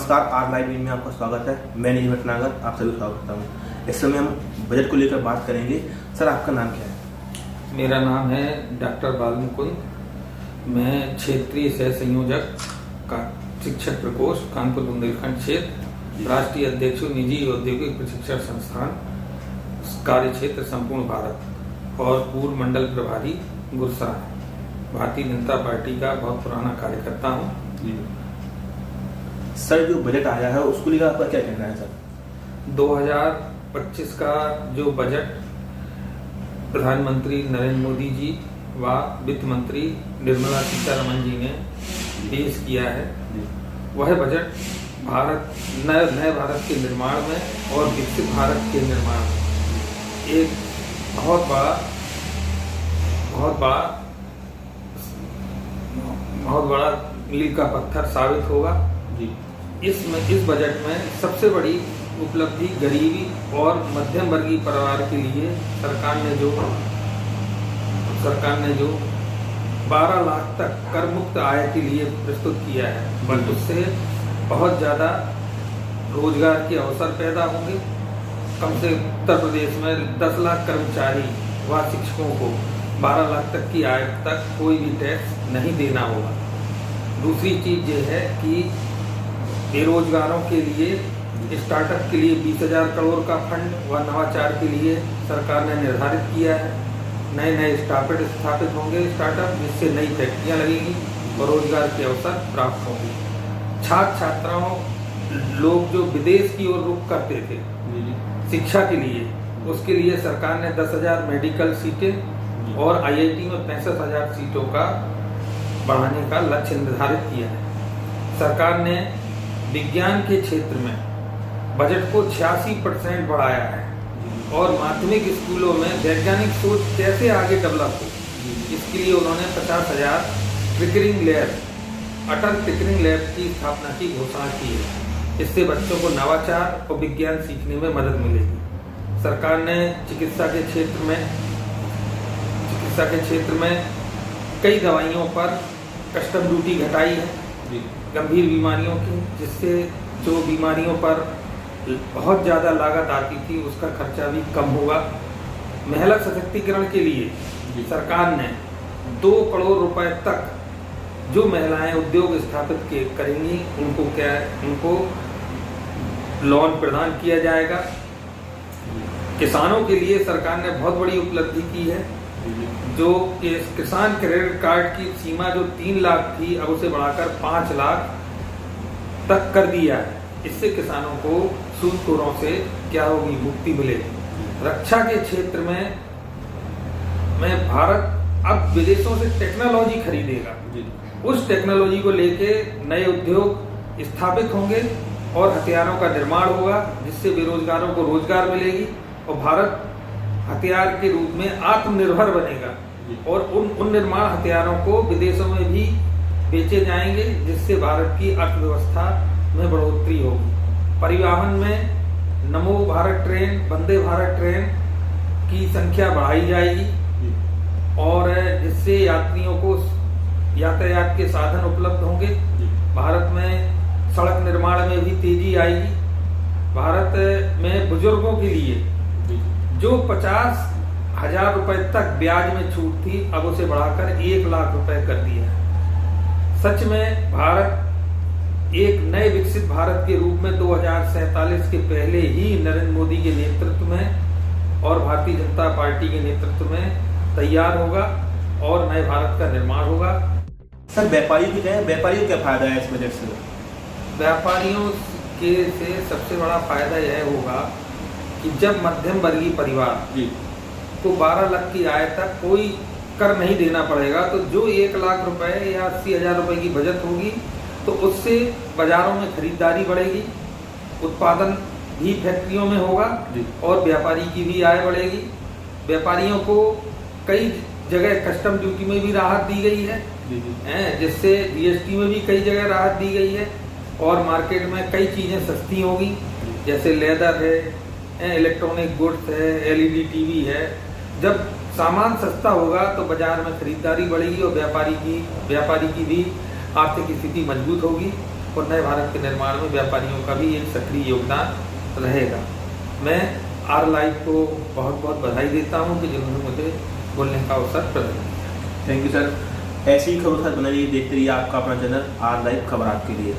नमस्कार, are live में आपका स्वागत है। मैं नीरज भटनागर आप सभी स्वागत करता हूँ। इस समय हम बजट को लेकर बात करेंगे। सर, आपका नाम क्या है? मेरा नाम है डॉक्टर बालमुकुंद। मैं क्षेत्रीय सह संयोजक का शिक्षक प्रकोष्ठ कानपुर बुंदेलखंड क्षेत्र, राष्ट्रीय अध्यक्ष निजी औद्योगिक प्रशिक्षण संस्थान कार्य क्षेत्र संपूर्ण भारत और पूर्व मंडल प्रभारी गुरसराय, भारतीय जनता पार्टी का बहुत पुराना कार्यकर्ता हूँ। सर, जो बजट आया है उसको लेकर आपका क्या कहना है? सर, 2025 का जो बजट प्रधानमंत्री नरेंद्र मोदी जी व वित्त मंत्री निर्मला सीतारमण जी ने पेश किया है, वह बजट नए भारत के निर्माण में और विकसित भारत के निर्माण में एक बहुत बड़ा मील का पत्थर साबित होगा। इस बजट में सबसे बड़ी उपलब्धि गरीबी और मध्यम वर्गीय परिवार के लिए सरकार ने जो 12 लाख तक कर मुक्त आय के लिए प्रस्तुत किया है, बट उससे बहुत ज़्यादा रोजगार के अवसर पैदा होंगे। कम से उत्तर प्रदेश में 10 लाख कर्मचारी व शिक्षकों को 12 लाख तक की आय तक कोई भी टैक्स नहीं देना होगा। दूसरी चीज़ ये है कि बेरोजगारों के लिए स्टार्टअप के लिए 20,000 करोड़ का फंड व नवाचार के लिए सरकार ने निर्धारित किया है। नए स्टार्टअप स्थापित होंगे जिससे नई फैक्ट्रियां लगेंगी और रोजगार के अवसर प्राप्त होंगे। छात्राओं लोग जो विदेश की ओर रुख करते थे शिक्षा के लिए, उसके लिए सरकार ने 10,000 मेडिकल सीटें और IIT में 65,000 सीटों का बढ़ाने का लक्ष्य निर्धारित किया है। सरकार ने विज्ञान के क्षेत्र में बजट को 86% बढ़ाया है और माध्यमिक स्कूलों में वैज्ञानिक सोच कैसे आगे डेवलप हो, इसके लिए उन्होंने 50,000 अटल टिकरिंग लैब की स्थापना की घोषणा की है। इससे बच्चों को नवाचार और विज्ञान सीखने में मदद मिलेगी। सरकार ने चिकित्सा के क्षेत्र में कई दवाइयों पर कस्टम ड्यूटी घटाई है गंभीर बीमारियों की, जिससे जो बीमारियों पर बहुत ज़्यादा लागत आती थी उसका खर्चा भी कम होगा। महिला सशक्तिकरण के लिए सरकार ने 2 करोड़ रुपए तक जो महिलाएं उद्योग स्थापित करेंगी उनको लोन प्रदान किया जाएगा। किसानों के लिए सरकार ने बहुत बड़ी उपलब्धि की है, जो किसान क्रेडिट कार्ड की सीमा जो 3 लाख थी अब उसे बढ़ाकर 5 लाख तक कर दिया है। इससे किसानों को सूदखोरों से क्या होगी, मुक्ति मिलेगी। रक्षा के क्षेत्र में भारत अब विदेशों से टेक्नोलॉजी खरीदेगा। उस टेक्नोलॉजी को लेके नए उद्योग स्थापित होंगे और हथियारों का निर्माण होगा, जिससे बेरोजगारों को रोजगार मिलेगी और भारत हथियार के रूप में आत्मनिर्भर बनेगा और उन निर्माण हथियारों को विदेशों में भी बेचे जाएंगे, जिससे भारत की अर्थव्यवस्था में बढ़ोतरी होगी। परिवहन में नमो भारत ट्रेन, वंदे भारत ट्रेन की संख्या बढ़ाई जाएगी और जिससे यात्रियों को यातायात के साधन उपलब्ध होंगे। भारत में सड़क निर्माण में भी तेजी आएगी। भारत में बुजुर्गों के लिए जो 50,000 रुपए तक ब्याज में छूट थी अब उसे बढ़ाकर 1 लाख रुपए कर दिया है। सच में भारत एक नए विकसित भारत के रूप में 2047 के पहले ही नरेंद्र मोदी के नेतृत्व में और भारतीय जनता पार्टी के नेतृत्व में तैयार होगा और नए भारत का निर्माण होगा। सर, व्यापारियों को क्या फायदा है इस बजट से? व्यापारियों से सबसे बड़ा फायदा यह होगा कि जब मध्यम वर्गीय परिवार को 12 लाख की आय तक कोई कर नहीं देना पड़ेगा, तो जो 1 लाख रुपए या 80,000 रुपए की बचत होगी तो उससे बाजारों में खरीदारी बढ़ेगी, उत्पादन भी फैक्ट्रियों में होगा और व्यापारी की भी आय बढ़ेगी। व्यापारियों को कई जगह कस्टम ड्यूटी में भी राहत दी गई है, जिससे GST में भी कई जगह राहत दी गई है और मार्केट में कई चीज़ें सस्ती होगी, जैसे लेदर है, इलेक्ट्रॉनिक गुड्स है, LED TV है। जब सामान सस्ता होगा तो बाजार में खरीदारी बढ़ेगी और व्यापारी की भी आर्थिक स्थिति मजबूत होगी और नए भारत के निर्माण में व्यापारियों का भी एक सक्रिय योगदान रहेगा। मैं आर लाइव को बहुत बहुत बधाई देता हूँ कि जिन्होंने मुझे बोलने का अवसर प्रदान किया। Thank you sir. ऐसी ही खबर बने रहिए, देखते रहिए आपका अपना चैनल आर लाइव खबर आपके लिए।